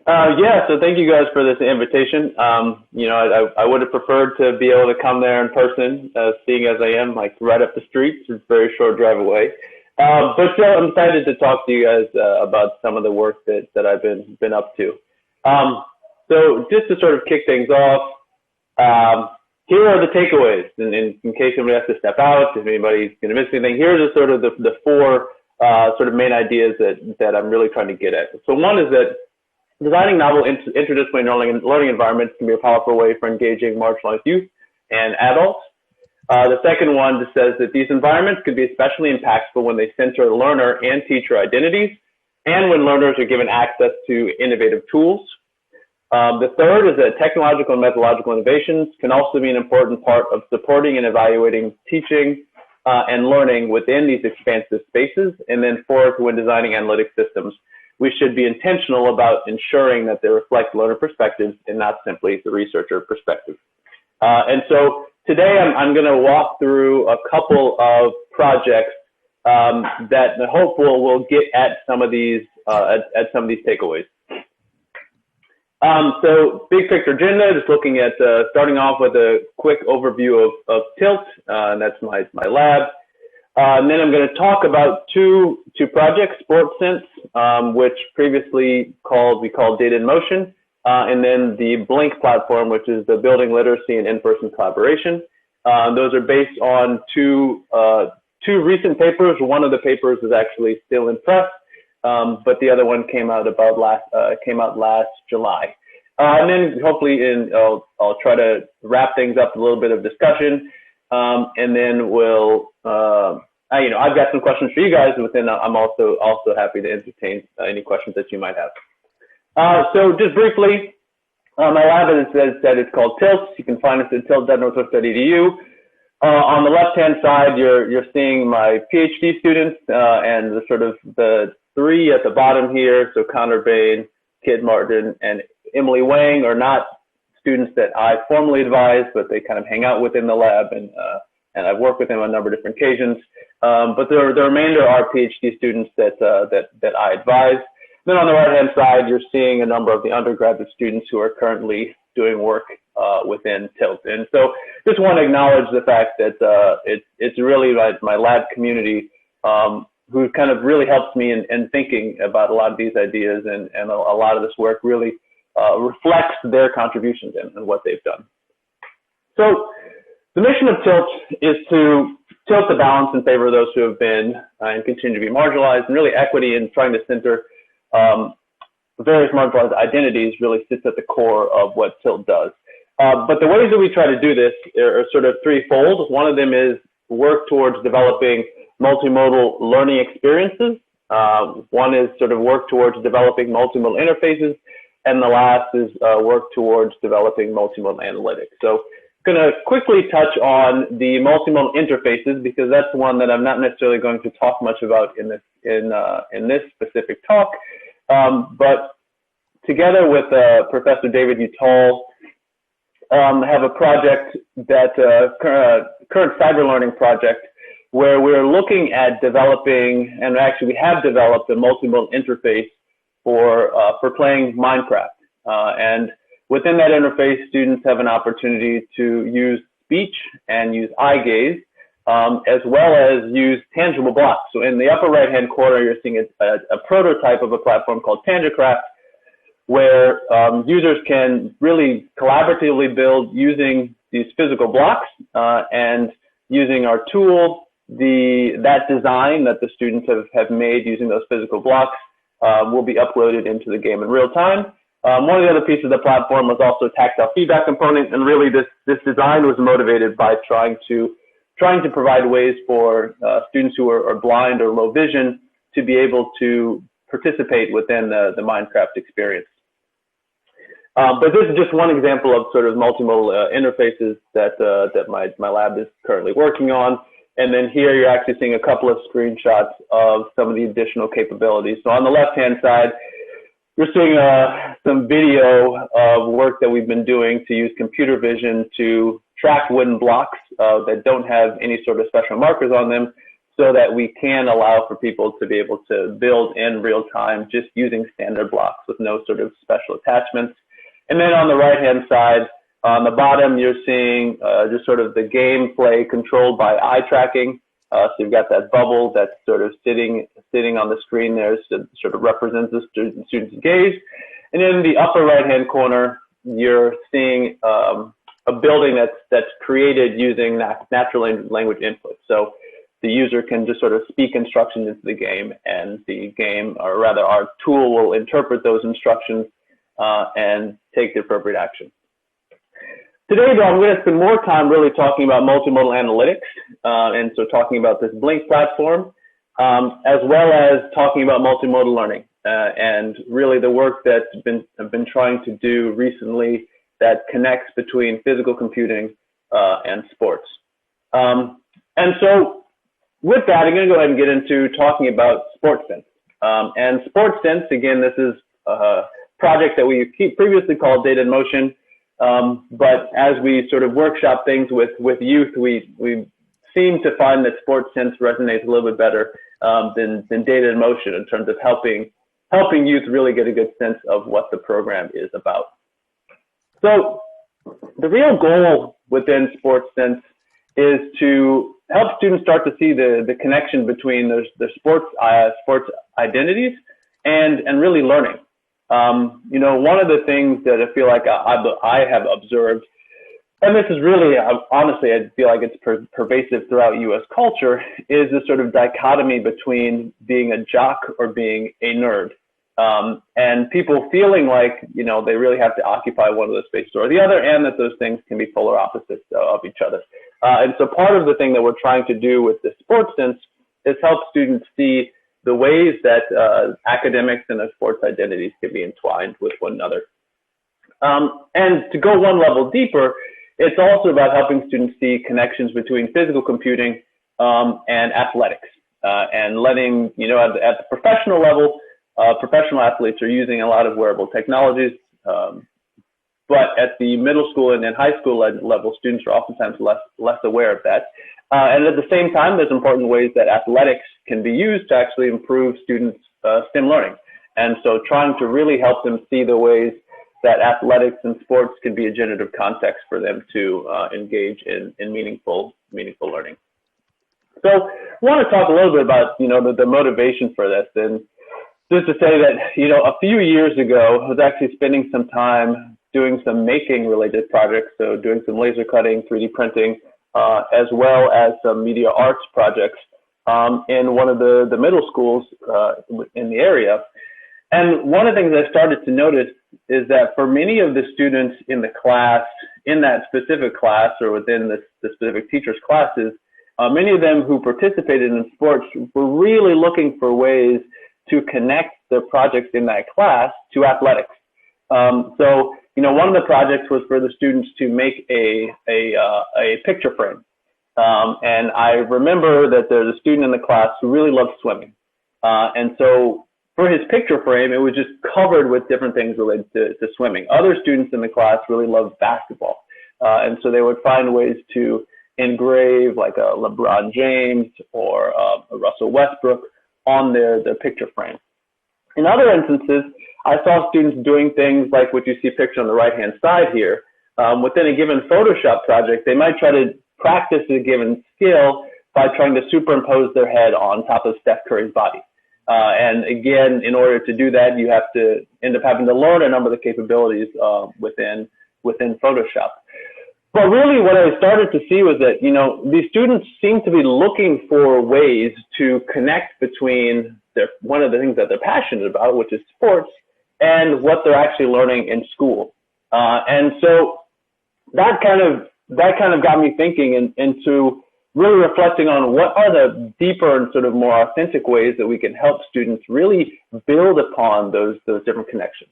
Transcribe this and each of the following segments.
Yeah, so thank you guys for this invitation. I would have preferred to be able to come there in person, seeing as I am like right up the street. It's a very short drive away. But still, I'm excited to talk to you guys about some of the work that I've been up to. So just to sort of kick things off, here are the takeaways. In case somebody has to step out, if anybody's going to miss anything, here's the sort of the four sort of main ideas that I'm really trying to get at. So one is that designing novel interdisciplinary learning environments can be a powerful way for engaging marginalized youth and adults. The second one just says that these environments can be especially impactful when they center learner and teacher identities and when learners are given access to innovative tools. The third is that technological and methodological innovations can also be an important part of supporting and evaluating teaching and learning within these expansive spaces. And then fourth, when designing analytic systems, we should be intentional about ensuring that they reflect learner perspectives and not simply the researcher perspective. And so today I'm going to walk through a couple of projects that I hope will get at some of these takeaways. So big picture agenda, just looking at starting off with a quick overview of TILT, and that's my lab. And then I'm going to talk about two projects, SportSense, which previously we called Data in Motion, and then the Blink platform, which is the Building Literacy and In-Person Collaboration. Those are based on two recent papers. One of the papers is actually still in press, but the other one came out last July. And then hopefully I'll try to wrap things up with a little bit of discussion, and then I've got some questions for you guys, but then I'm also happy to entertain any questions that you might have. So just briefly, my lab, as it said, it's called TILT. You can find us at tilt.northwest.edu. On the left-hand side, you're seeing my PhD students and the three at the bottom here. So Connor Bain, Kid Martin, and Emily Wang are not students that I formally advise, but they kind of hang out within the lab, and I've worked with them on a number of different occasions. But the remainder are PhD students that I advise. Then on the right-hand side, you're seeing a number of the undergraduate students who are currently doing work within TILT. And so just want to acknowledge the fact that it's really my lab community who kind of really helps me in thinking about a lot of these ideas, and a lot of this work really reflects their contributions and what they've done. So the mission of TILT is to tilt the balance in favor of those who have been and continue to be marginalized, and really equity in trying to center various marginalized identities really sits at the core of what TILT does. But the ways that we try to do this are sort of threefold. One of them is work towards developing multimodal learning experiences. One is sort of work towards developing multimodal interfaces, and the last is work towards developing multimodal analytics. So I'm going to quickly touch on the multimodal interfaces, because that's one that I'm not necessarily going to talk much about in this specific talk. But together with Professor David Utall, have a project that current cyber learning project, where we're looking at developing, and actually we have developed a multimodal interface for playing Minecraft. And within that interface, students have an opportunity to use speech and use eye gaze, as well as use tangible blocks. So in the upper right-hand corner, you're seeing a prototype of a platform called Tangicraft, where users can really collaboratively build using these physical blocks, and using our tool, that design that the students have made using those physical blocks will be uploaded into the game in real time. One of the other pieces of the platform was also a tactile feedback component, and really this design was motivated by trying to provide ways for students who are blind or low vision to be able to participate within the Minecraft experience. But this is just one example of sort of multimodal interfaces that my lab is currently working on. And then here you're actually seeing a couple of screenshots of some of the additional capabilities. So on the left-hand side, you're seeing some video of work that we've been doing to use computer vision to track wooden blocks that don't have any sort of special markers on them, so that we can allow for people to be able to build in real time just using standard blocks with no sort of special attachments. And then on the right-hand side, on the bottom, you're seeing just sort of the gameplay controlled by eye tracking. So you've got that bubble that's sort of sitting on the screen there, so sort of represents the student's gaze. And in the upper right-hand corner, you're seeing a building that's created using natural language input. So the user can just sort of speak instructions into the game, and the game, or rather our tool, will interpret those instructions and take the appropriate action. Today, though, I'm going to spend more time really talking about multimodal analytics, and so talking about this Blink platform, as well as talking about multimodal learning, and really the work that I've been trying to do recently that connects between physical computing and sports. And so with that, I'm going to go ahead and get into talking about SportsSense. And SportsSense, again, this is a project that we previously called Data in Motion. But as we sort of workshop things with youth, we seem to find that SportsSense resonates a little bit better than Data in Motion in terms of helping youth really get a good sense of what the program is about. So the real goal within SportsSense is to help students start to see the connection between their sports identities and really learning. You know, one of the things that I feel like I have observed, and this is really, honestly, I feel like it's pervasive throughout U.S. culture, is this sort of dichotomy between being a jock or being a nerd. And people feeling like, you know, they really have to occupy one of those spaces or the other, and that those things can be polar opposites of each other. And so part of the thing that we're trying to do with the SportsSense is help students see the ways that academics and their sports identities can be entwined with one another. And to go one level deeper, it's also about helping students see connections between physical computing and athletics, and letting, you know, at the professional level, professional athletes are using a lot of wearable technologies, but at the middle school and then high school level, students are oftentimes less aware of that. And at the same time, there's important ways that athletics can be used to actually improve students' STEM learning. And so trying to really help them see the ways that athletics and sports can be a generative context for them to engage in meaningful learning. So I want to talk a little bit about, you know, the motivation for this. And just to say that, you know, a few years ago, I was actually spending some time doing some making related projects. So doing some laser cutting, 3D printing, as well as some media arts projects in one of the middle schools in the area. And one of the things I started to notice is that for many of the students in the class, in that specific class or within the specific teacher's classes, many of them who participated in sports were really looking for ways to connect their projects in that class to athletics. So, you know, one of the projects was for the students to make a picture frame. And I remember that there's a student in the class who really loved swimming. And so for his picture frame, it was just covered with different things related to swimming. Other students in the class really loved basketball. And so they would find ways to engrave like a LeBron James or a Russell Westbrook on their picture frame. In other instances, I saw students doing things like what you see pictured on the right-hand side here. Within a given Photoshop project, they might try to practice a given skill by trying to superimpose their head on top of Steph Curry's body. And again, in order to do that, you have to end up having to learn a number of the capabilities within Photoshop. But really what I started to see was that, you know, these students seem to be looking for ways to connect between one of the things that they're passionate about, which is sports, and what they're actually learning in school. And so that kind of got me thinking into really reflecting on what are the deeper and sort of more authentic ways that we can help students really build upon those different connections.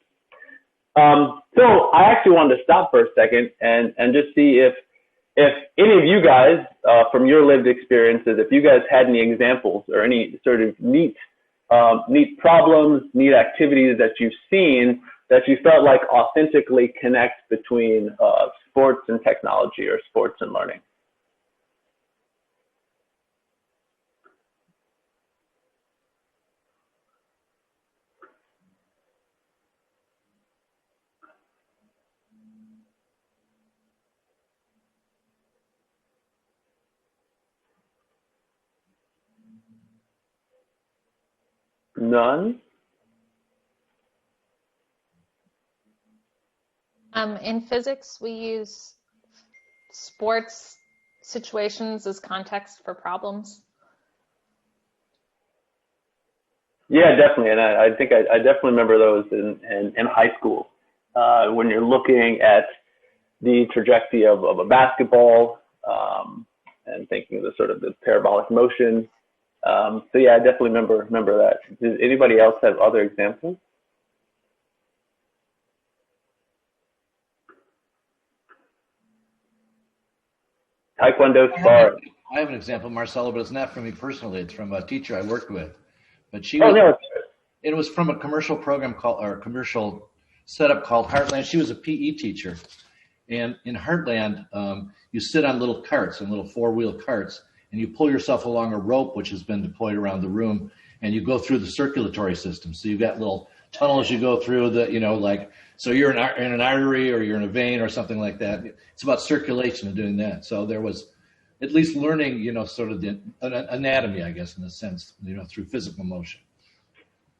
So I actually wanted to stop for a second and just see if any of you guys, from your lived experiences, if you guys had any examples or any sort of neat problems, neat activities that you've seen that you felt like authentically connect between sports and technology or sports and learning. None? In physics, we use sports situations as context for problems. Yeah, definitely. And I think I definitely remember those in high school when you're looking at the trajectory of a basketball and thinking of the sort of the parabolic motion. So yeah, I definitely remember that. Does anybody else have other examples? Taekwondo sparring. I have an example, Marcelo, but it's not from me personally. It's from a teacher I worked with. But she Oh, no. it was from a commercial program or commercial setup called Heartland. She was a PE teacher. And in Heartland, you sit on little carts, and little four-wheel carts, and you pull yourself along a rope, which has been deployed around the room, and you go through the circulatory system. So you've got little tunnels you go through that, like, so you're in an artery or you're in a vein or something like that. It's about circulation and doing that. So there was at least learning, sort of the anatomy, I guess, in a sense, through physical motion.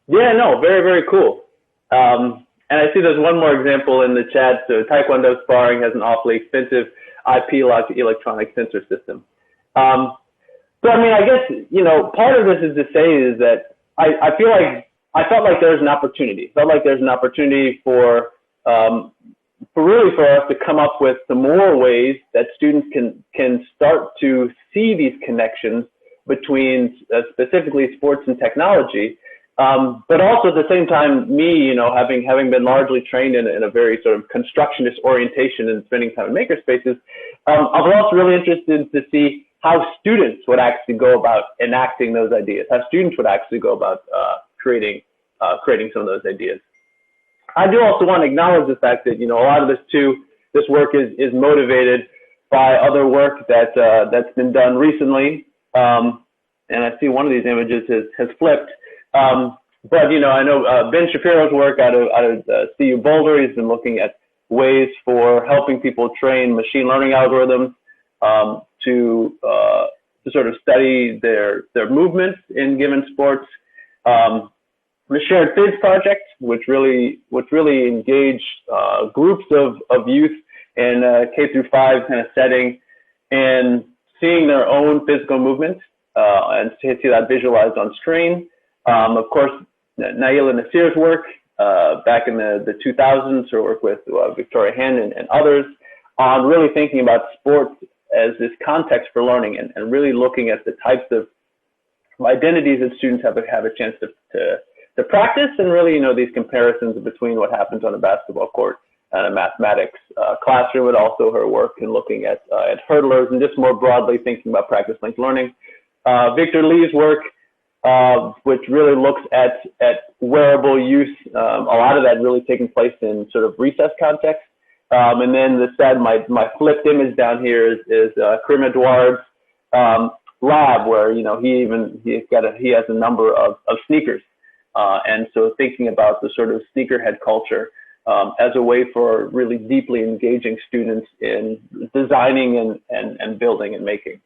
Yeah, no, very, very cool. And I see there's one more example in the chat. So Taekwondo sparring has an awfully expensive IP locked electronic sensor system. So, I mean, I guess, part of this is to say is that I felt like there's an opportunity. Felt like there's an opportunity for us to come up with some more ways that students can start to see these connections between specifically sports and technology. But also at the same time, me, having been largely trained in a very sort of constructionist orientation and spending time in makerspaces, I was also really interested to see how students would actually go about enacting those ideas, how students would actually go about creating some of those ideas. I do also want to acknowledge the fact that, a lot of this work is motivated by other work that's been done recently. And I see one of these images has flipped. But, I know Ben Shapiro's work out of CU Boulder, he's been looking at ways for helping people train machine learning algorithms to sort of study their movements in given sports. The Shared Phys project, which really engaged groups of youth in K through 5 kind of setting and seeing their own physical movement and see that visualized on screen. Of course, Naila Nasir's work back in the 2000s, her work with Victoria Hand and others on really thinking about sports as this context for learning and really looking at the types of identities that students have a chance to practice and really, these comparisons between what happens on a basketball court and a mathematics classroom, but also her work in looking at hurdlers and just more broadly thinking about practice-linked learning. Victor Lee's work, which really looks at wearable use, a lot of that really taking place in sort of recess context. And then my flipped image down here is Karim Edouard's lab, where he has a number of sneakers, and so thinking about the sort of sneakerhead culture as a way for really deeply engaging students in designing and building and making.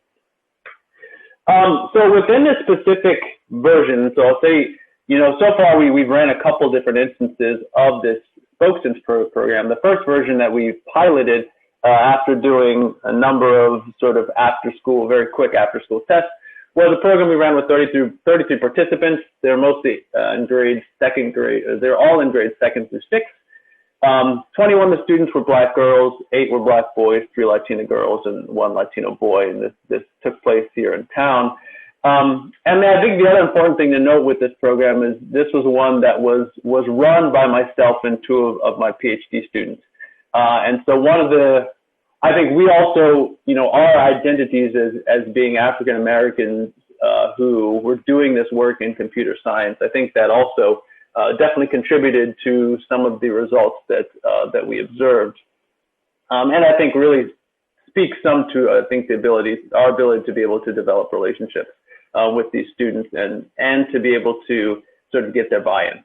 So within this specific version, so I'll say, so far we've ran a couple different instances of this SpokeSense program. The first version that we piloted after doing a number of sort of very quick after-school tests was a program we ran with 33 participants. They're mostly in they're all in grades 2nd through 6. 21 of the students were Black girls, 8 were Black boys, 3 Latina girls, and 1 Latino boy. And this took place here in town. And I think the other important thing to note with this program is this was one that was run by myself and 2 of my PhD students. And so I think we also, our identities as being African Americans who were doing this work in computer science, I think that also definitely contributed to some of the results that we observed, and I think really speaks some to our ability to be able to develop relationships with these students and to be able to sort of get their buy-in.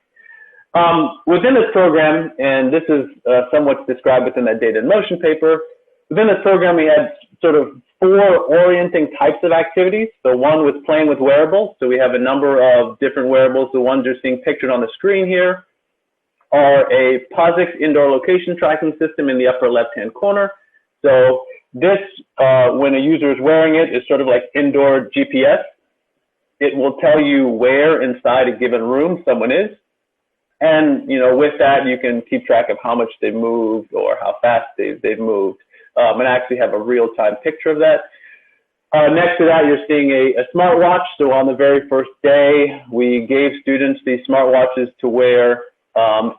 Within this program, and this is somewhat described within that Data in Motion paper, within this program we had sort of 4 orienting types of activities. So one was playing with wearables. So we have a number of different wearables. The ones you're seeing pictured on the screen here are a POSIX indoor location tracking system in the upper left-hand corner. So this, when a user is wearing it, is sort of like indoor GPS. It will tell you where inside a given room someone is. And, with that, you can keep track of how much they've moved or how fast they've moved, and actually have a real-time picture of that. Next to that, you're seeing a smartwatch. So on the very first day, we gave students these smartwatches to wear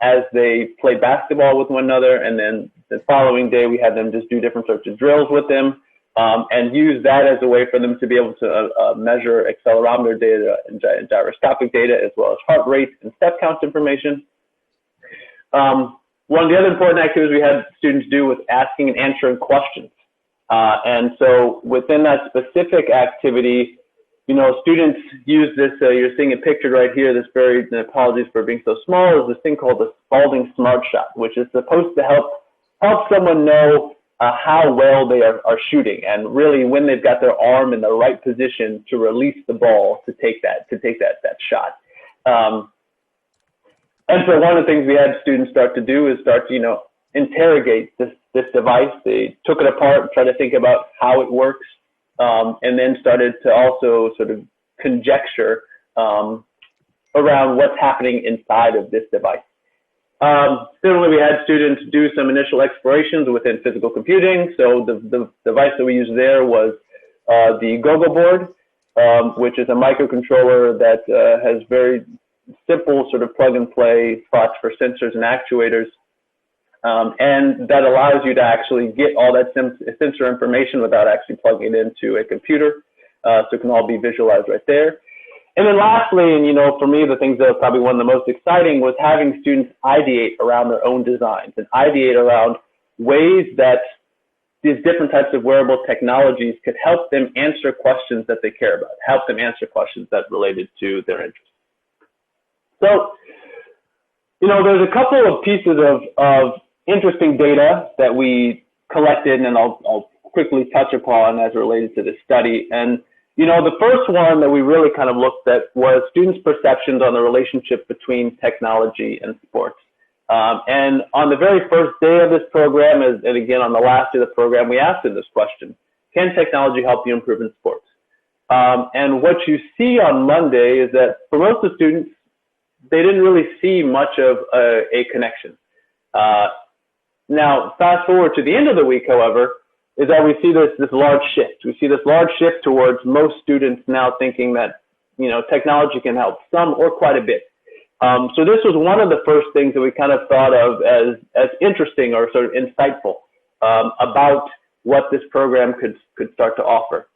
as they play basketball with one another. And then the following day, we had them just do different sorts of drills with them and use that as a way for them to be able to measure accelerometer data and gyroscopic data, as well as heart rate and step count information. One of the other important activities we had students do was asking and answering questions. And so within that specific activity, students use this, you're seeing it pictured right here, this very, and apologies for being so small, is this thing called the Spalding Smart Shot, which is supposed to help someone know how well they are shooting, and really when they've got their arm in the right position to release the ball to take that shot. And so one of the things we had students start to do is start to, interrogate this device. They took it apart, tried to think about how it works, and then started to also sort of conjecture around what's happening inside of this device. Similarly, we had students do some initial explorations within physical computing. So the device that we used there was the Gogo board, which is a microcontroller that has very simple sort of plug and play spots for sensors and actuators. And that allows you to actually get all that sensor information without actually plugging it into a computer. So it can all be visualized right there. And then lastly, and for me, the things that are probably one of the most exciting was having students ideate around their own designs and ideate around ways that these different types of wearable technologies could help them answer questions that they care about, help them answer questions that related to their interests. So, there's a couple of pieces of interesting data that we collected, and I'll quickly touch upon as related to this study. And, the first one that we really kind of looked at was students' perceptions on the relationship between technology and sports. And on the very first day of this program, and again on the last day of the program, we asked them this question: can technology help you improve in sports? And what you see on Monday is that for most of the students, they didn't really see much of a connection. Now, fast forward to the end of the week, however, is that we see this large shift. We see this large shift towards most students now thinking that, technology can help some or quite a bit. So this was one of the first things that we kind of thought of as interesting or sort of insightful about what this program could start to offer.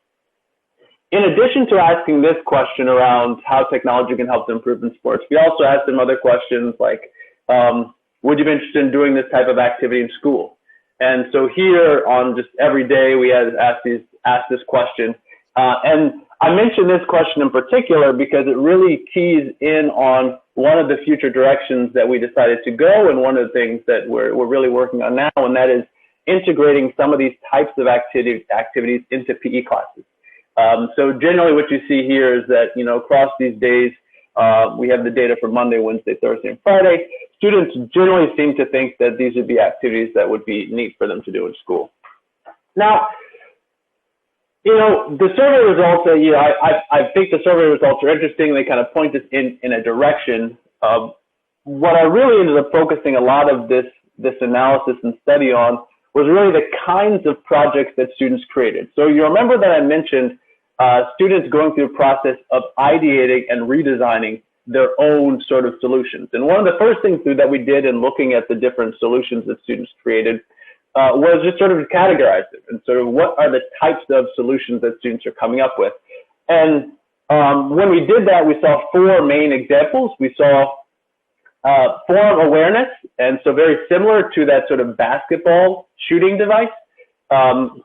In addition to asking this question around how technology can help to improve in sports, we also asked them other questions like, would you be interested in doing this type of activity in school? And so here on just every day, we had asked this question. And I mention this question in particular because it really keys in on one of the future directions that we decided to go, and one of the things that we're really working on now, and that is integrating some of these types of activities into PE classes. So generally what you see here is that, across these days, we have the data for Monday, Wednesday, Thursday, and Friday. Students generally seem to think that these would be activities that would be neat for them to do in school. Now, the survey results, I think the survey results are interesting. They kind of point us in a direction. What I really ended up focusing a lot of this analysis and study on was really the kinds of projects that students created. So you remember that I mentioned students going through the process of ideating and redesigning their own sort of solutions. And one of the first things that we did in looking at the different solutions that students created was just sort of to categorize them and sort of what are the types of solutions that students are coming up with. And when we did that, we saw 4 main examples. We saw form awareness, and so very similar to that sort of basketball shooting device.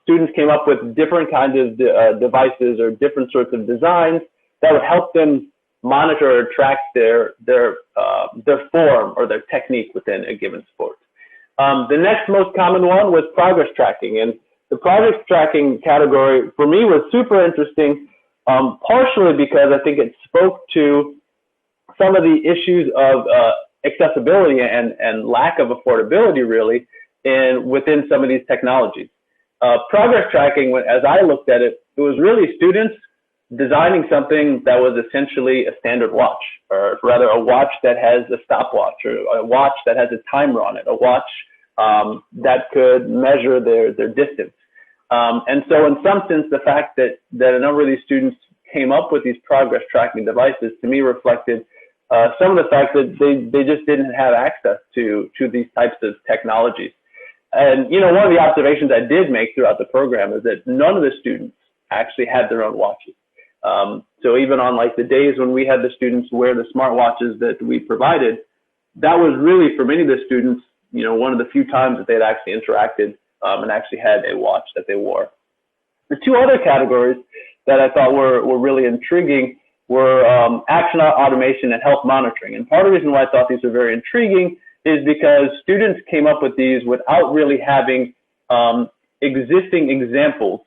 Students came up with different kinds of devices or different sorts of designs that would help them monitor or track their form or their technique within a given sport. The next most common one was progress tracking, and the project tracking category for me was super interesting, partially because I think it spoke to some of the issues of accessibility and lack of affordability, really, within some of these technologies. Progress tracking, as I looked at it, it was really students designing something that was essentially a standard watch, or rather a watch that has a stopwatch, or a watch that has a timer on it, a watch that could measure their distance. And so in some sense, the fact that a number of these students came up with these progress tracking devices, to me, reflected some of the fact that they just didn't have access to these types of technologies. And, you know, one of the observations I did make throughout the program is that none of the students actually had their own watches. So even on like the days when we had the students wear the smartwatches that we provided, that was really, for many of the students, you know, one of the few times that they'd actually interacted and actually had a watch that they wore. The two other categories that I thought were really intriguing were action automation and health monitoring. And part of the reason why I thought these were very intriguing is because students came up with these without really having existing examples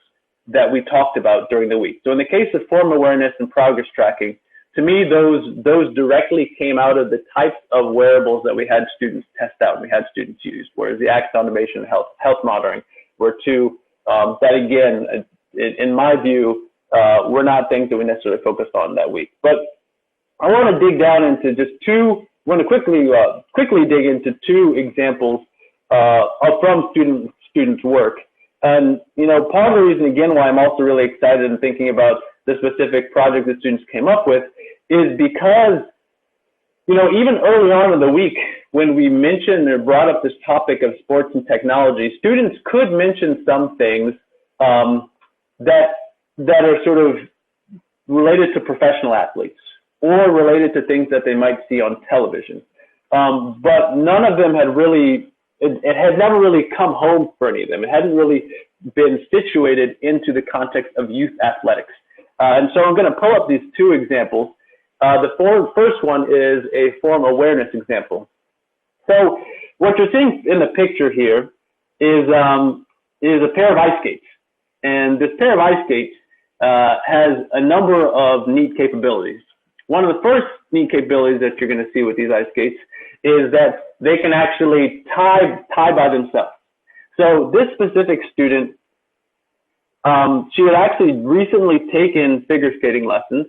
that we talked about during the week. So in the case of form awareness and progress tracking, to me, those directly came out of the types of wearables that we had students test out and we had students use, whereas the action automation and health monitoring were two that, again, in my view, were not things that we necessarily focused on that week. But I want to dig down into just two. I want to quickly dig into two examples from students' work. And, you know, part of the reason, again, why I'm also really excited and thinking about the specific project that students came up with is because, you know, even early on in the week, when we mentioned or brought up this topic of sports and technology, students could mention some things that are sort of related to professional athletes or related to things that they might see on television. But none of them had really, it had never really come home for any of them. It hadn't really been situated into the context of youth athletics. And so I'm going to pull up these two examples. The first one is a form awareness example. So what you're seeing in the picture here is a pair of ice skates. And this pair of ice skates has a number of neat capabilities. One of the first neat capabilities that you're going to see with these ice skates is that they can actually tie by themselves. So this specific student, she had actually recently taken figure skating lessons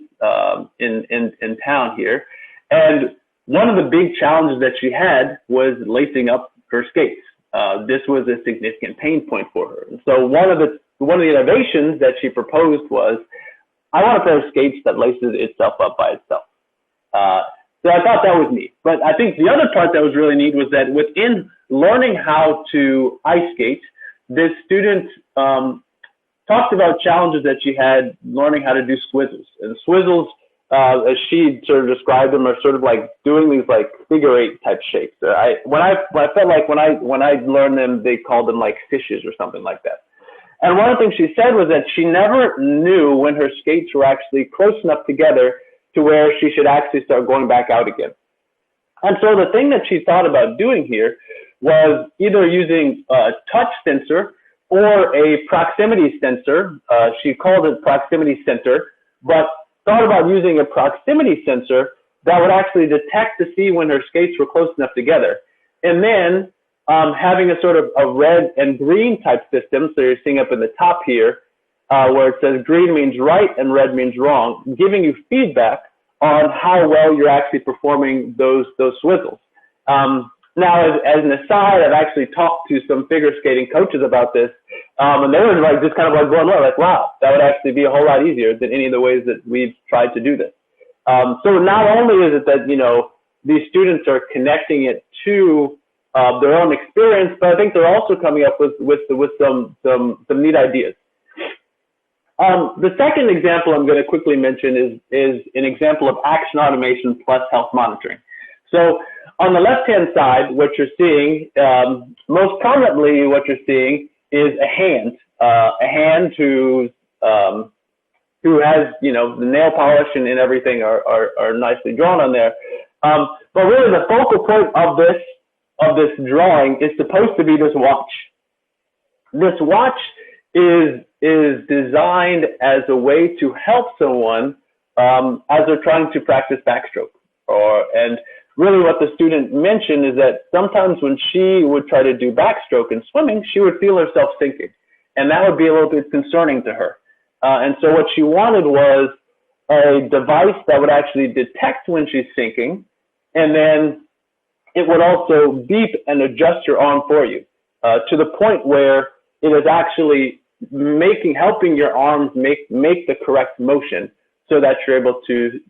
in town here. And one of the big challenges that she had was lacing up her skates. This was a significant pain point for her. And so one of the innovations that she proposed was, I want a pair of skates that laces itself up by itself. So I thought that was neat. But I think the other part that was really neat was that within learning how to ice skate, this student talked about challenges that she had learning how to do swizzles. And swizzles, as she sort of described them, are sort of like doing these like figure eight type shapes. I felt like when I learned them, they called them like fishes or something like that. And one of the things she said was that she never knew when her skates were actually close enough together to where she should actually start going back out again. And so the thing that she thought about doing here was either using a touch sensor or a proximity sensor. She called it proximity sensor, but thought about using a proximity sensor that would actually detect to see when her skates were close enough together. And then having a sort of a red and green type system. So you're seeing up in the top here, where it says green means right and red means wrong, giving you feedback on how well you're actually performing those swizzles. Now, as an aside, I've actually talked to some figure skating coaches about this, and they were like just kind of like blown away, like, wow, that would actually be a whole lot easier than any of the ways that we've tried to do this. So not only is it that, you know, these students are connecting it to their own experience, but I think they're also coming up with some neat ideas. The second example I'm going to quickly mention is an example of action automation plus health monitoring. So on the left-hand side, what you're seeing, most prominently what you're seeing is a hand who has, you know, the nail polish and everything are nicely drawn on there. But really the focal point of this drawing is supposed to be this watch. This watch is designed as a way to help someone as they're trying to practice backstroke. And really what the student mentioned is that sometimes when she would try to do backstroke in swimming, she would feel herself sinking. And that would be a little bit concerning to her. And so what she wanted was a device that would actually detect when she's sinking, and then it would also beep and adjust your arm for you to the point where it is actually helping your arms make the correct motion so that you're able to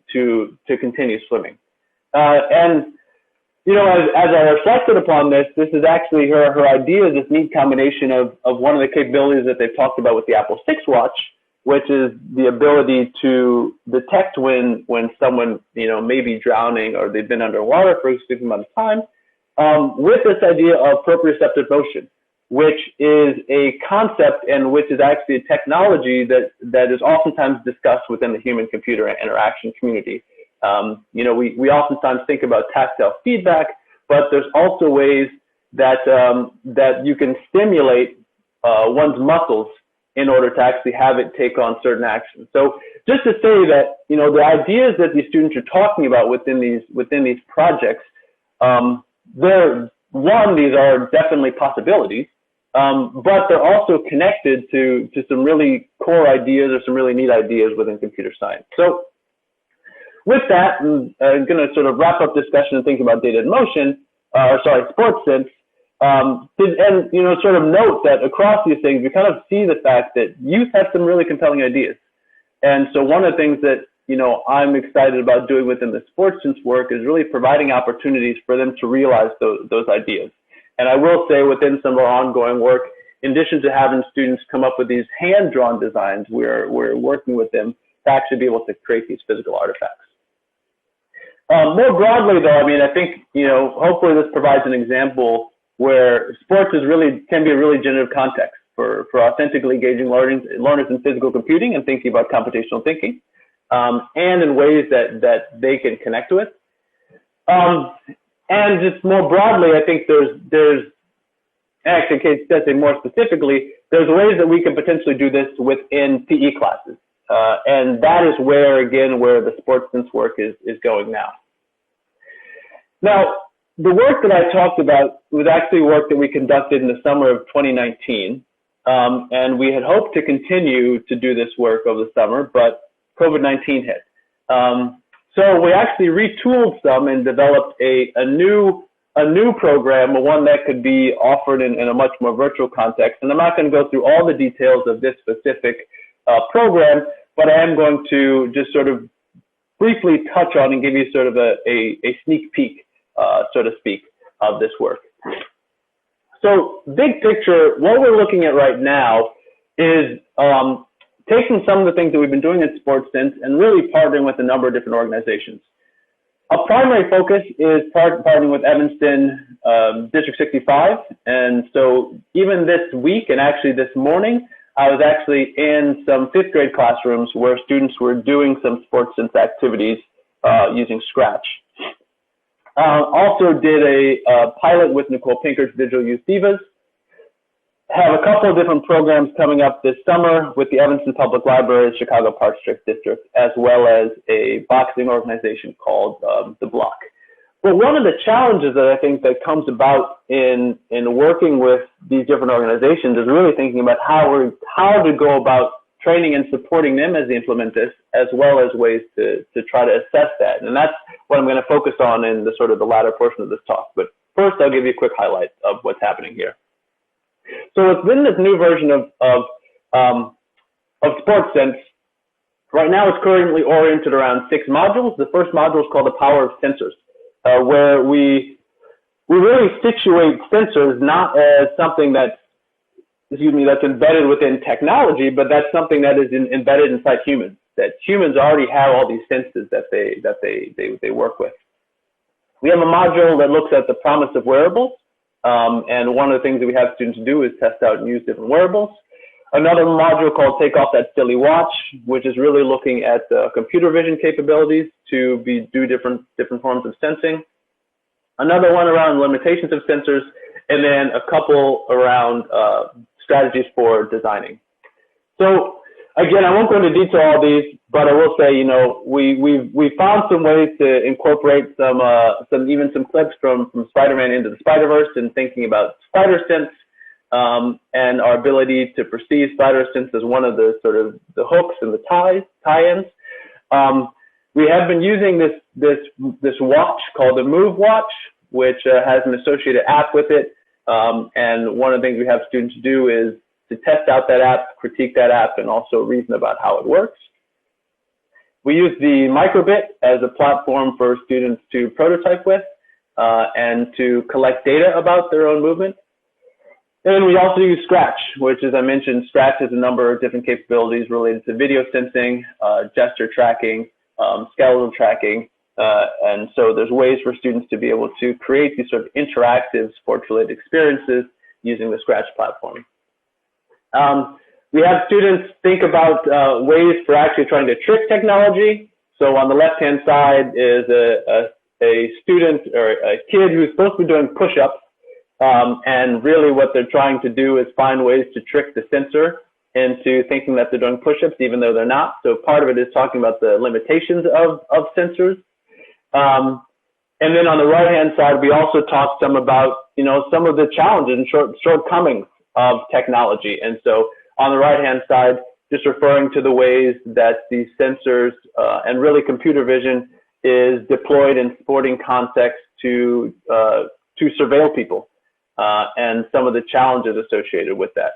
continue swimming. And you know, as I reflected upon this is actually her idea is this neat combination of one of the capabilities that they've talked about with the Apple 6 watch, which is the ability to detect when someone, you know, may be drowning or they've been underwater for a significant amount of time, with this idea of proprioceptive motion, which is a concept and which is actually a technology that is oftentimes discussed within the human-computer interaction community. You know, we oftentimes think about tactile feedback, but there's also ways that you can stimulate one's muscles in order to actually have it take on certain actions. So just to say that, you know, the ideas that these students are talking about within these projects, these are definitely possibilities, but they're also connected to some really core ideas or some really neat ideas within computer science. So with that, I'm going to sort of wrap up discussion and think about data in motion, sports sense. And, you know, sort of note that across these things, we kind of see the fact that youth have some really compelling ideas. And so one of the things that, you know, I'm excited about doing within the sports sense work is really providing opportunities for them to realize those ideas. And I will say within some of our ongoing work, in addition to having students come up with these hand-drawn designs, we're working with them to actually be able to create these physical artifacts. More broadly, though, I mean, I think, you know, hopefully this provides an example where sports can be a really generative context for authentically engaging learners in physical computing and thinking about computational thinking, and in ways that they can connect with. And just more broadly, I think there's actually, to say more specifically, there's ways that we can potentially do this within PE classes. And that is where the sports sense work is going now. Now, the work that I talked about was actually work that we conducted in the summer of 2019. And we had hoped to continue to do this work over the summer, but COVID-19 hit. So we actually retooled some and developed a new program, one that could be offered in a much more virtual context. And I'm not going to go through all the details of this specific program, but I am going to just sort of briefly touch on and give you sort of a sneak peek, so to speak, of this work. So big picture, what we're looking at right now is taking some of the things that we've been doing in sports sense and really partnering with a number of different organizations. A primary focus is partnering with Evanston District 65. And so even this week and actually this morning, I was actually in some 5th grade classrooms where students were doing some sports sense activities using Scratch. Also did a pilot with Nicole Pinker's Digital Youth Divas. Have a couple of different programs coming up this summer with the Evanston Public Library, Chicago Park District, as well as a boxing organization called The Block. But one of the challenges that I think that comes about in working with these different organizations is really thinking about how to go about training and supporting them as they implement this, as well as ways to try to assess that. And that's what I'm going to focus on in the sort of the latter portion of this talk. But first, I'll give you a quick highlight of what's happening here. So within this new version of Sports Sense, right now it's currently oriented around 6 modules. The first module is called the Power of Sensors, where we really situate sensors not as something that's embedded within technology, but that's something that is embedded inside humans. That humans already have all these senses that they work with. We have a module that looks at the promise of wearables. And one of the things that we have students do is test out and use different wearables. Another module called Take Off That Silly Watch, which is really looking at computer vision capabilities to do different forms of sensing. Another one around limitations of sensors, and then a couple around strategies for designing. So again, I won't go into detail all these, but I will say, we found some ways to incorporate some clips from Spider-Man into the Spider-Verse and thinking about spider sense, and our ability to perceive spider sense as one of the sort of the hooks and the tie-ins. We have been using this watch called the Move Watch, which has an associated app with it. And one of the things we have students do is to test out that app, critique that app, and also reason about how it works. We use the microbit as a platform for students to prototype with and to collect data about their own movement. And we also use Scratch, which, as I mentioned, Scratch has a number of different capabilities related to video sensing, gesture tracking, skeletal tracking. And so there's ways for students to be able to create these sort of interactive sports-related experiences using the Scratch platform. We have students think about ways for actually trying to trick technology. So on the left-hand side is a student or a kid who's supposed to be doing push-ups. And really what they're trying to do is find ways to trick the sensor into thinking that they're doing push-ups even though they're not. So part of it is talking about the limitations of sensors. And then on the right-hand side, we also talked some about, some of the challenges and shortcomings of technology. And so on the right-hand side, just referring to the ways that these sensors and really computer vision is deployed in sporting context to surveil people and some of the challenges associated with that.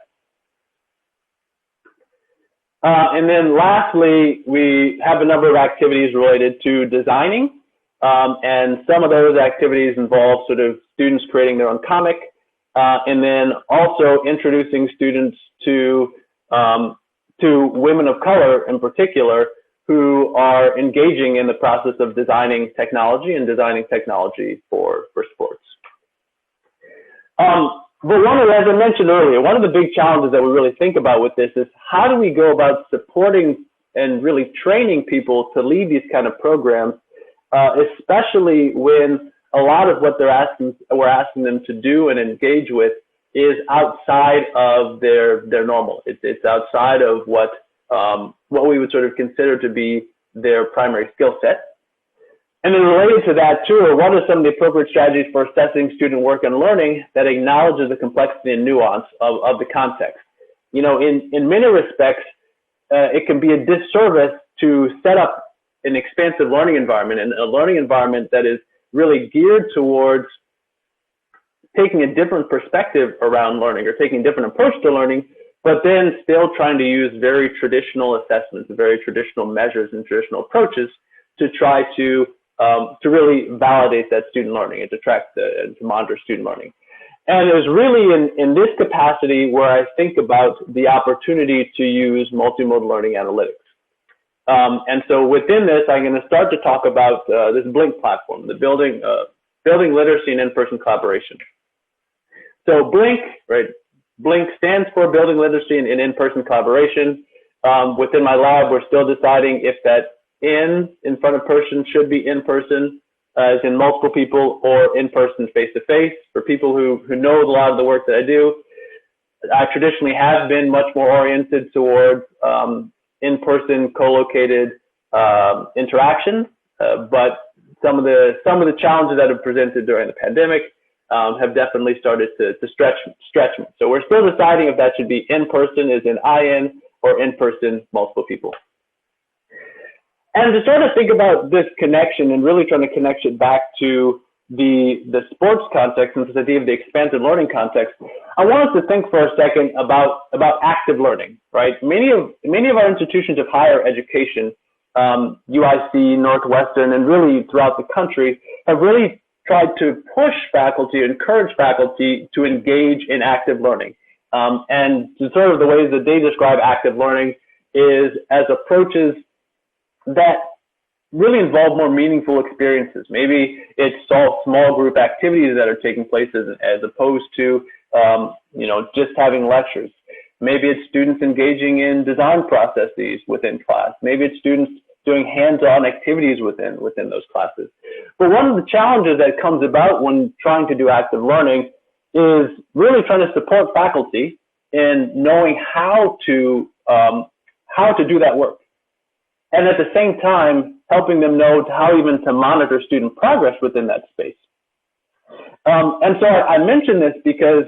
And then lastly, we have a number of activities related to designing. And some of those activities involve sort of students creating their own comic, and then also introducing students to women of color in particular who are engaging in the process of designing technology and designing technology for sports. But as I mentioned earlier, one of the big challenges that we really think about with this is how do we go about supporting and really training people to lead these kind of programs, especially when a lot of what we're asking them to do and engage with is outside of their normal. It's outside of what we would sort of consider to be their primary skill set. And then related to that too, are what are some of the appropriate strategies for assessing student work and learning that acknowledges the complexity and nuance of the context? In many respects, it can be a disservice to set up an expansive learning environment and a learning environment that is really geared towards taking a different perspective around learning or taking a different approach to learning, but then still trying to use very traditional assessments, very traditional measures and traditional approaches to try to really validate that student learning and to track and to monitor student learning. And it was really in this capacity where I think about the opportunity to use multimodal learning analytics. And so within this, I'm going to start to talk about this Blink platform, the building literacy and in-person collaboration. So Blink, right? Blink stands for Building Literacy and In-Person Collaboration. Within my lab, we're still deciding if that in front of person should be in person, as in multiple people, or in person face to face. For people who know a lot of the work that I do, I traditionally have been much more oriented towards in-person co-located interactions, but some of the challenges that have presented during the pandemic have definitely started to stretch me. So we're still deciding if that should be in person, as in IN, or in person, multiple people. And to sort of think about this connection and really trying to connect it back to the sports context and the idea of the expansive learning context, I want us to think for a second about active learning, right? Many of our institutions of higher education, UIC, Northwestern, and really throughout the country, have really tried to push faculty, encourage faculty to engage in active learning. And sort of the ways that they describe active learning is as approaches that really involve more meaningful experiences. Maybe it's small group activities that are taking place as opposed to, just having lectures. Maybe it's students engaging in design processes within class. Maybe it's students doing hands-on activities within those classes. But one of the challenges that comes about when trying to do active learning is really trying to support faculty in knowing how to how to do that work. And at the same time, helping them know how even to monitor student progress within that space. And so I mention this because,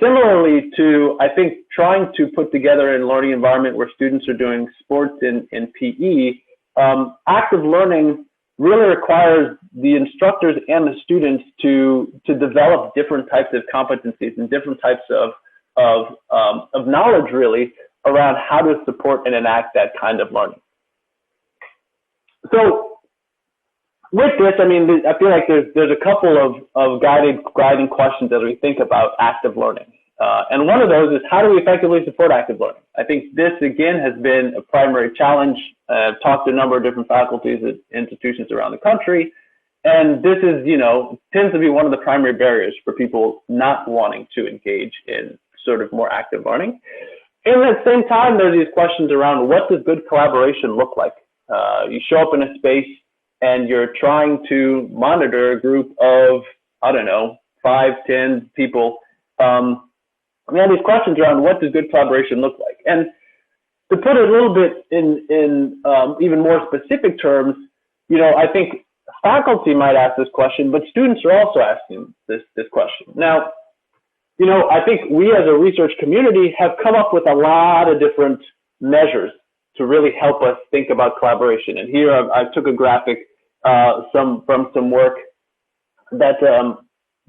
similarly to, I think, trying to put together a learning environment where students are doing sports in PE, active learning really requires the instructors and the students to develop different types of competencies and different types of knowledge, really, around how to support and enact that kind of learning. So with this, I feel like there's a couple of guiding questions as we think about active learning. And one of those is, how do we effectively support active learning? I think this, again, has been a primary challenge. I've talked to a number of different faculties at institutions around the country. And this is, tends to be one of the primary barriers for people not wanting to engage in sort of more active learning. And at the same time, there's these questions around, what does good collaboration look like? You show up in a space and you're trying to monitor a group of, 5, 10 people. We have these questions around, what does good collaboration look like? And to put it a little bit in even more specific terms, I think faculty might ask this question, but students are also asking this question. Now, I think we as a research community have come up with a lot of different measures to really help us think about collaboration. And here I took a graphic from some work that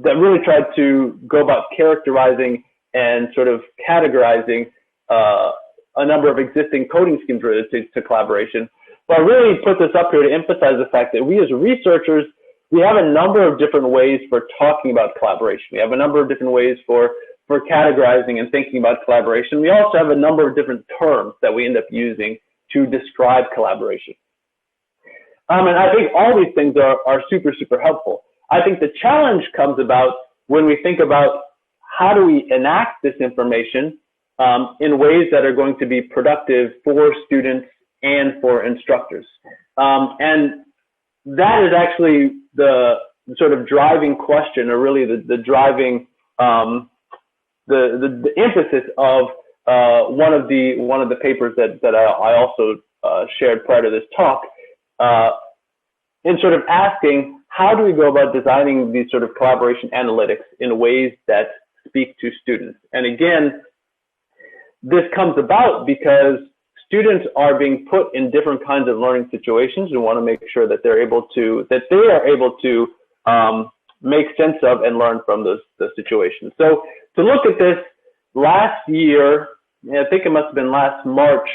really tried to go about characterizing and sort of categorizing a number of existing coding schemes related to collaboration. But I really put this up here to emphasize the fact that we as researchers, we have a number of different ways for talking about collaboration. We have a number of different ways for categorizing and thinking about collaboration. We also have a number of different terms that we end up using to describe collaboration. And I think all these things are super, super helpful. I think the challenge comes about when we think about how do we enact this information in ways that are going to be productive for students and for instructors. And that is actually the sort of driving question, or really the driving the emphasis of one of the papers that I also shared prior to this talk, in sort of asking, how do we go about designing these sort of collaboration analytics in ways that speak to students? And again, this comes about because students are being put in different kinds of learning situations. We want to make sure that they are able to make sense of and learn from those situations. So to look at this, last year, I think it must have been last March,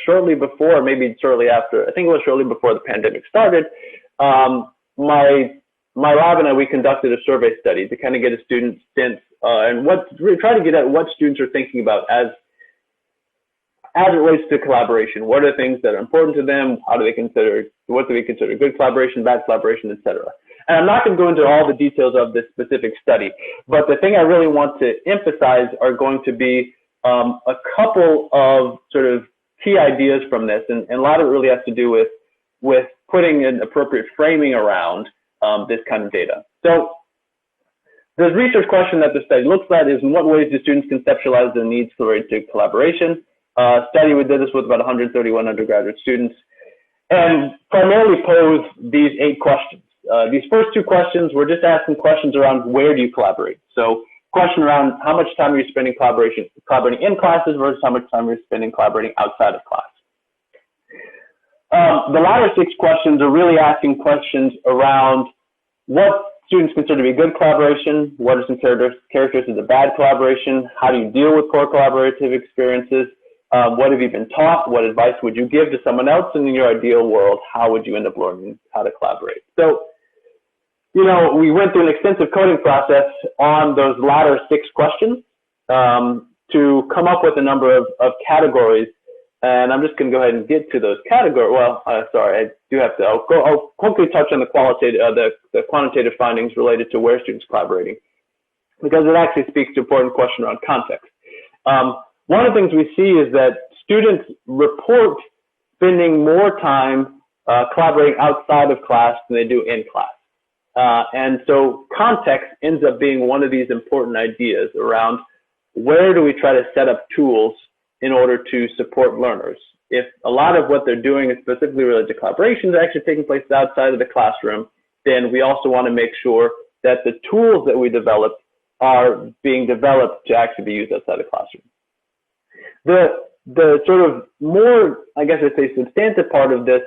shortly before, maybe shortly after, I think it was shortly before the pandemic started, my lab and I, we conducted a survey study to kind of get a student sense and try to get at what students are thinking about as it relates to collaboration. What are things that are important to them? What do they consider good collaboration, bad collaboration, etc. And I'm not going to go into all the details of this specific study, but the thing I really want to emphasize are going to be a couple of sort of key ideas from this, and a lot of it really has to do with putting an appropriate framing around this kind of data. So the research question that the study looks at is, in what ways do students conceptualize their needs related to collaboration? Study, we did this with about 131 undergraduate students, and primarily posed these 8 questions. These first 2 questions, we're just asking questions around, where do you collaborate? So question around, how much time are you spending collaborating in classes versus how much time are you spending collaborating outside of class? The latter 6 questions are really asking questions around what students consider to be good collaboration, what are some characteristics of bad collaboration, how do you deal with poor collaborative experiences, what have you been taught, what advice would you give to someone else, and in your ideal world, how would you end up learning how to collaborate? So, we went through an extensive coding process on those latter 6 questions to come up with a number of categories. And I'm just going to go ahead and get to those categories. Well, sorry, I do have to. I'll quickly touch on the quantitative findings related to where students collaborating, because it actually speaks to an important question around context. One of the things we see is that students report spending more time collaborating outside of class than they do in class. And so context ends up being one of these important ideas around, where do we try to set up tools in order to support learners. If a lot of what they're doing is specifically related to collaboration is actually taking place outside of the classroom, then we also want to make sure that the tools that we develop are being developed to actually be used outside the classroom. The sort of more, I guess I'd say, substantive part of this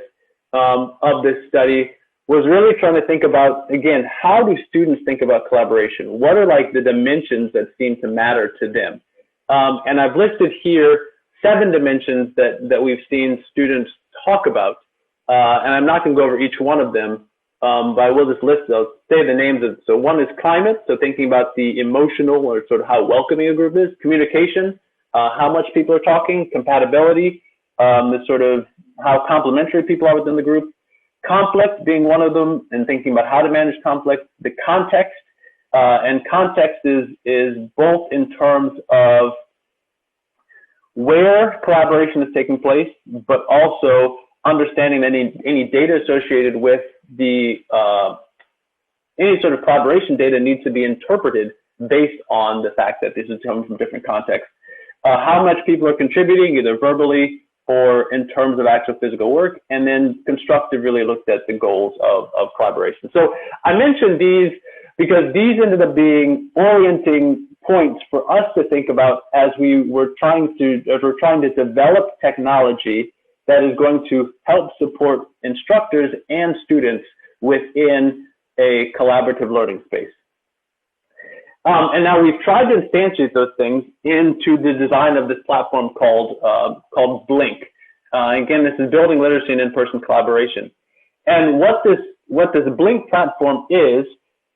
study was really trying to think about, again, how do students think about collaboration? What are like the dimensions that seem to matter to them? And I've listed here 7 dimensions that we've seen students talk about. And I'm not going to go over each one of them, but I will just list those, say the names of. So one is climate, so thinking about the emotional or sort of how welcoming a group is. Communication, how much people are talking. Compatibility, the sort of how complementary people are within the group. Conflict being one of them, and thinking about how to manage conflict. The context, and context is both in terms of where collaboration is taking place, but also understanding any data associated with the any sort of collaboration data needs to be interpreted based on the fact that this is coming from different contexts. How much people are contributing, either verbally or in terms of actual physical work, and then constructive really looked at the goals of collaboration. So I mentioned these because these ended up being orienting points for us to think about as we're trying to develop technology that is going to help support instructors and students within a collaborative learning space. And now we've tried to instantiate those things into the design of this platform called Blink. Again, this is building literacy and in-person collaboration. And what this Blink platform is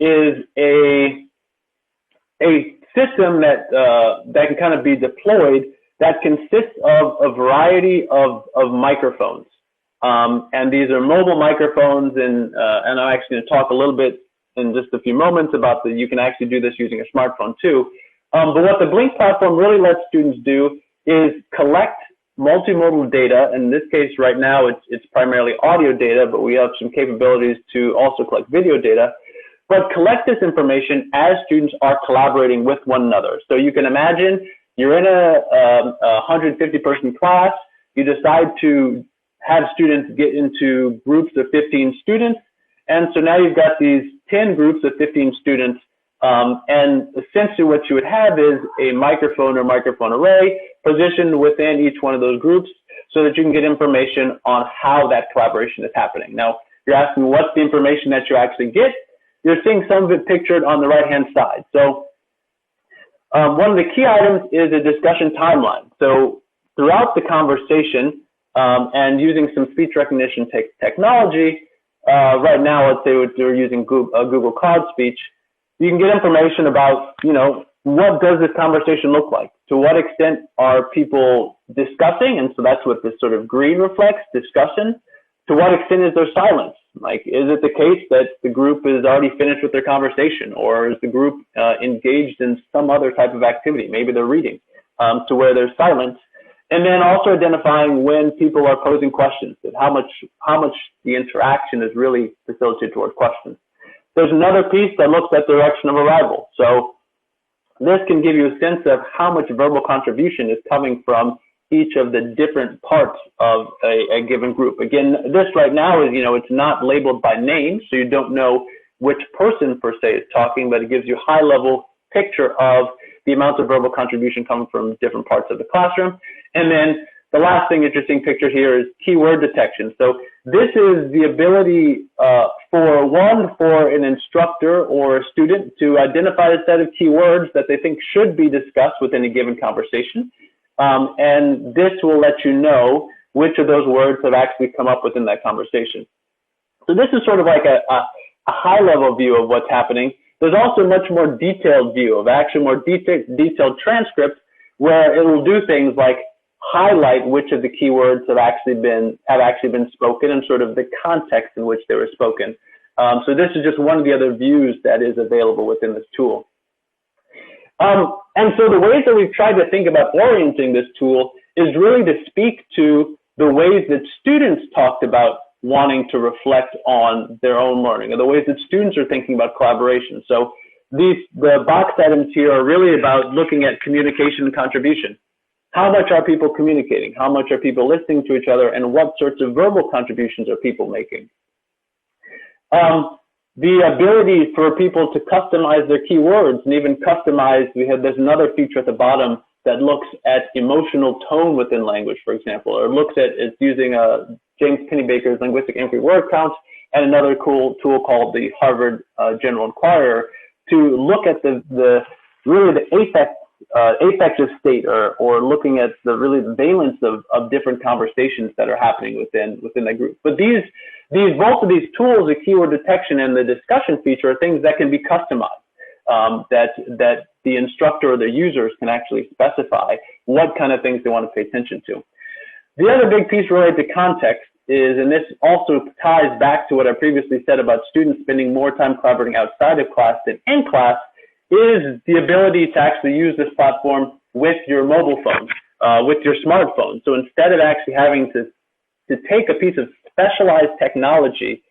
a system that can kind of be deployed that consists of a variety of microphones. And these are mobile microphones, and I'm actually going to talk a little bit in just a few moments about you can actually do this using a smartphone too. But what the Blink platform really lets students do is collect multimodal data. In this case, right now, it's primarily audio data, but we have some capabilities to also collect video data. But collect this information as students are collaborating with one another. So you can imagine you're in a 150-person class. You decide to have students get into groups of 15 students. And so now you've got these 10 groups of 15 students. And essentially what you would have is a microphone or microphone array positioned within each one of those groups so that you can get information on how that collaboration is happening. Now, you're asking what's the information that you actually get? You're seeing some of it pictured on the right-hand side. So one of the key items is a discussion timeline. So throughout the conversation and using some speech recognition technology, right now, let's say we're using Google Cloud Speech, you can get information about, what does this conversation look like? To what extent are people discussing? And so that's what this sort of green reflects, discussion. To what extent is there silence? Like, is it the case that the group is already finished with their conversation, or is the group engaged in some other type of activity? Maybe they're reading, to where there's silence. And then also identifying when people are posing questions, and how much the interaction is really facilitated toward questions. There's another piece that looks at the direction of arrival. So this can give you a sense of how much verbal contribution is coming from each of the different parts of a given group. Again, this right now is, it's not labeled by name, so you don't know which person per se is talking, but it gives you a high level picture of the amount of verbal contribution coming from different parts of the classroom. And then the last thing interesting picture here is keyword detection. So this is the ability for an instructor or a student to identify a set of keywords that they think should be discussed within a given conversation. And this will let you know which of those words have actually come up within that conversation. So this is sort of like a high level view of what's happening. There's also a much more detailed view of actually more detailed transcript where it will do things like highlight which of the keywords have actually been spoken and sort of the context in which they were spoken. So this is just one of the other views that is available within this tool. And so the ways that we've tried to think about orienting this tool is really to speak to the ways that students talked about wanting to reflect on their own learning, or the ways that students are thinking about collaboration. So the box items here are really about looking at communication and contribution. how much are people communicating? How much are people listening to each other? And what sorts of verbal contributions are people making? The ability for people to customize their keywords and even customize, there's another feature at the bottom that looks at emotional tone within language, for example, or looks at, it's using James Pennebaker's linguistic inquiry word count and another cool tool called the Harvard General Inquirer to look at the affective state or looking at the valence of different conversations that are happening within the group. But both of these tools, the keyword detection and the discussion feature, are things that can be customized, that the instructor or the users can actually specify what kind of things they want to pay attention to. The other big piece related to context is, and this also ties back to what I previously said about students spending more time collaborating outside of class than in class, is the ability to actually use this platform with your mobile phone, with your smartphone. So instead of actually having to take a piece of specialized technology,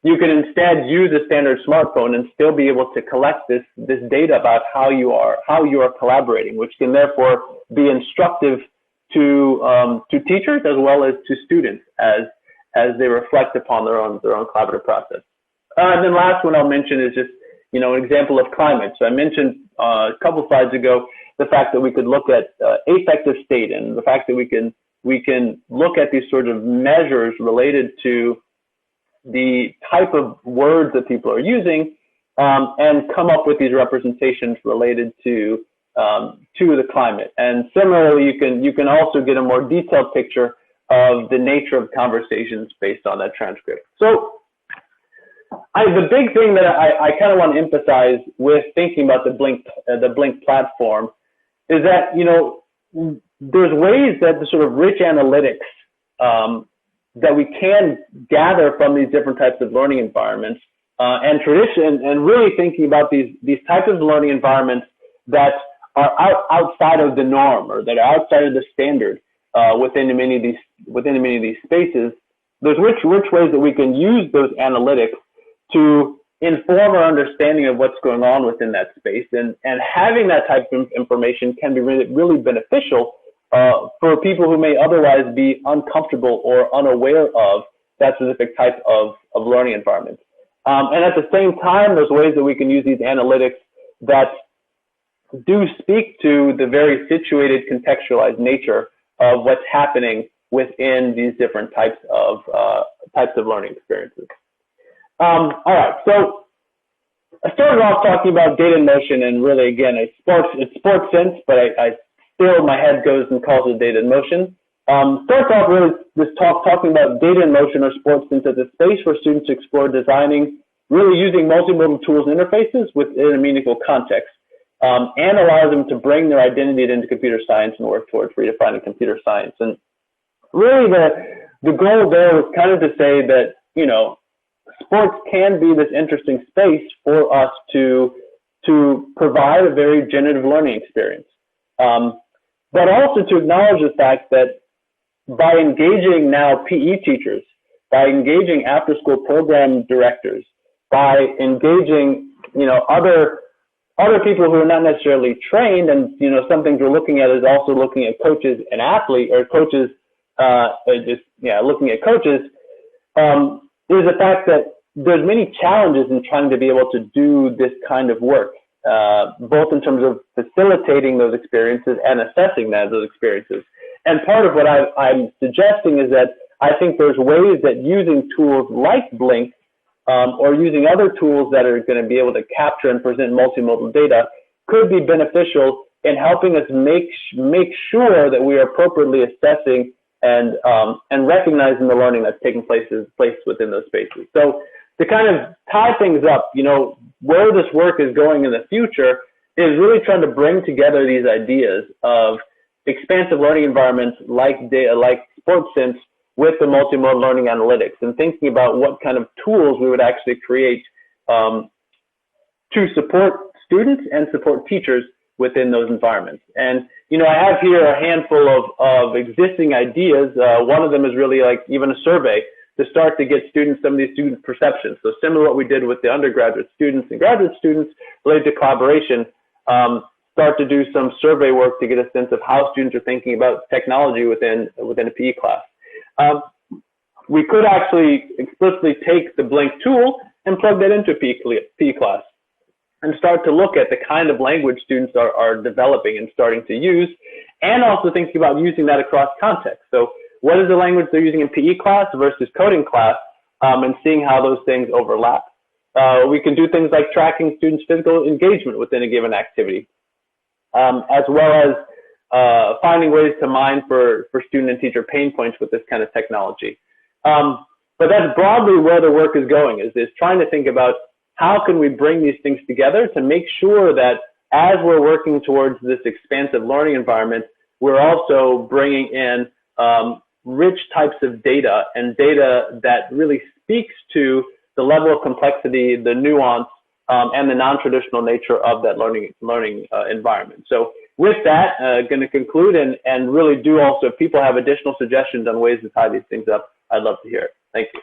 you can instead use a standard smartphone and still be able to collect this data about how you are collaborating, which can therefore be instructive to teachers as well as to students as they reflect upon their own collaborative process. And then last one I'll mention is just an example of climate. So I mentioned a couple slides ago the fact that we could look at affective state and the fact that we can look at these sort of measures related to the type of words that people are using and come up with these representations related to the climate. And similarly, you can also get a more detailed picture of the nature of conversations based on that transcript. So the big thing that I kind of want to emphasize with thinking about the Blink platform is that, there's ways that the sort of rich analytics that we can gather from these different types of learning environments and really thinking about these types of learning environments that are outside of the norm or that are outside of the standard within many of these spaces. There's rich ways that we can use those analytics to inform our understanding of what's going on within that space, and having that type of information can be really beneficial for people who may otherwise be uncomfortable or unaware of that specific type of learning environment. And at the same time, there's ways that we can use these analytics that do speak to the very situated, contextualized nature of what's happening within these different types of learning experiences. All right, so I started off talking about data in motion, and really, again, it's sports sense, but I still, my head goes and calls it data in motion. Starts off really this talking about data in motion or sports sense as a space for students to explore designing, really using multimodal tools and interfaces within a meaningful context, and allows them to bring their identity into computer science and work towards redefining computer science. And really, the goal there was kind of to say that, sports can be this interesting space for us to provide a very generative learning experience. But also to acknowledge the fact that by engaging now PE teachers, by engaging after-school program directors, by engaging, other people who are not necessarily trained, and, some things we're looking at is also looking at coaches and athletes, or coaches, looking at coaches, is the fact that there's many challenges in trying to be able to do this kind of work, both in terms of facilitating those experiences and assessing those experiences. And part of what I'm suggesting is that I think there's ways that using tools like Blink or using other tools that are going to be able to capture and present multimodal data could be beneficial in helping us make sure that we are appropriately assessing and recognizing the learning that's taking place within those spaces. So to kind of tie things up, where this work is going in the future is really trying to bring together these ideas of expansive learning environments like SportsSense with the multimodal learning analytics, and thinking about what kind of tools we would actually create to support students and support teachers within those environments. And, I have here a handful of existing ideas. One of them is really like even a survey to start to get some of these student perceptions. So similar to what we did with the undergraduate students and graduate students related to collaboration, start to do some survey work to get a sense of how students are thinking about technology within a PE class. We could actually explicitly take the Blink tool and plug that into a PE class and start to look at the kind of language students are developing and starting to use, and also thinking about using that across context. So what is the language they're using in PE class versus coding class, and seeing how those things overlap. We can do things like tracking students' physical engagement within a given activity, as well as finding ways to mine for student and teacher pain points with this kind of technology. But that's broadly where the work is going, is trying to think about how can we bring these things together to make sure that as we're working towards this expansive learning environment, we're also bringing in rich types of data, and data that really speaks to the level of complexity, the nuance, and the non-traditional nature of that learning environment. So with that, going to conclude and really do also, if people have additional suggestions on ways to tie these things up, I'd love to hear it. Thank you.